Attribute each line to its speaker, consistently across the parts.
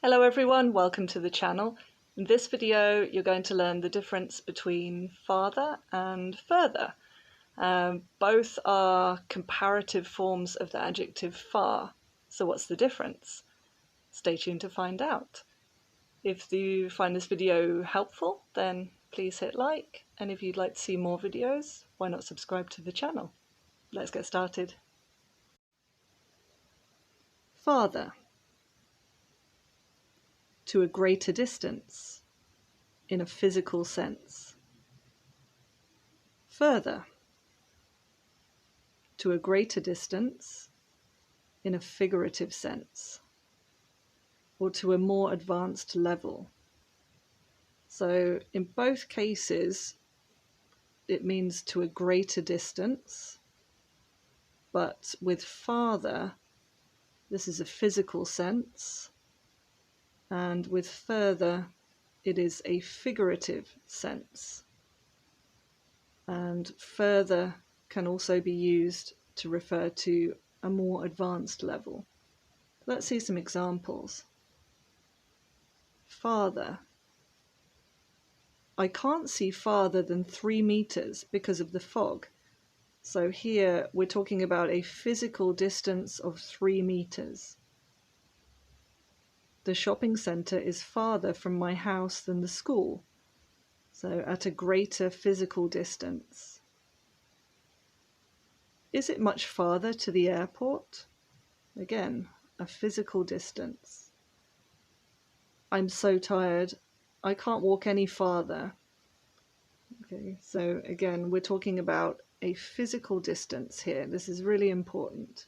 Speaker 1: Hello everyone, welcome to the channel. In this video you're going to learn the difference between farther and further. Both are comparative forms of the adjective far. So what's the difference? Stay tuned to find out. If you find this video helpful, then please hit like, and if you'd like to see more videos, why not subscribe to the channel? Let's get started. Farther. To a greater distance, in a physical sense. Further. To a greater distance, in a figurative sense, or to a more advanced level. So in both cases, it means to a greater distance, but with farther, this is a physical sense, and with further, it is a figurative sense. And further can also be used to refer to a more advanced level. Let's see some examples. Farther. I can't see farther than 3 meters because of the fog. So here we're talking about a physical distance of 3 meters. The shopping centre is farther from my house than the school, so at a greater physical distance. Is it much farther to the airport? Again, a physical distance. I'm so tired, I can't walk any farther. Okay, so again, we're talking about a physical distance here. This is really important.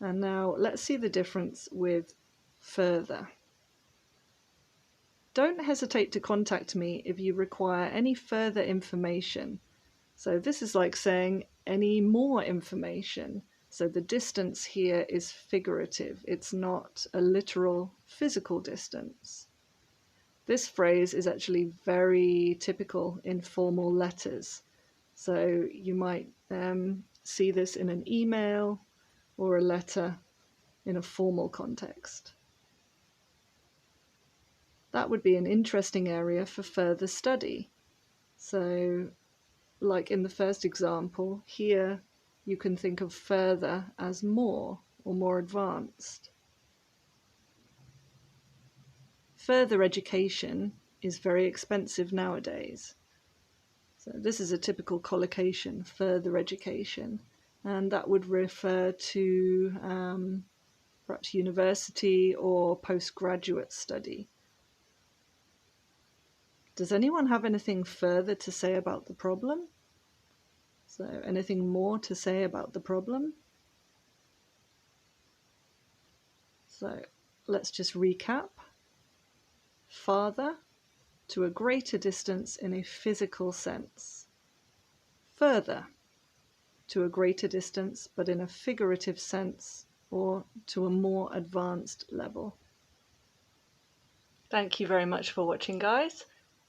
Speaker 1: And now let's see the difference with further. Don't hesitate to contact me if you require any further information. So this is like saying any more information. So the distance here is figurative. It's not a literal physical distance. This phrase is actually very typical in formal letters. So you might see this in an email or a letter in a formal context. That would be an interesting area for further study. So, like in the first example, here you can think of further as more or more advanced. Further education is very expensive nowadays. So this is a typical collocation, further education, and that would refer to perhaps university or postgraduate study. Does anyone have anything further to say about the problem? So anything more to say about the problem? So let's just recap. Farther, to a greater distance in a physical sense. Further, to a greater distance but in a figurative sense or to a more advanced level. Thank you very much for watching, guys.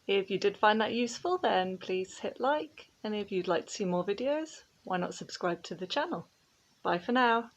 Speaker 1: If you did find that useful, then please hit like, and if you'd like to see more videos, why not subscribe to the channel? Bye for now.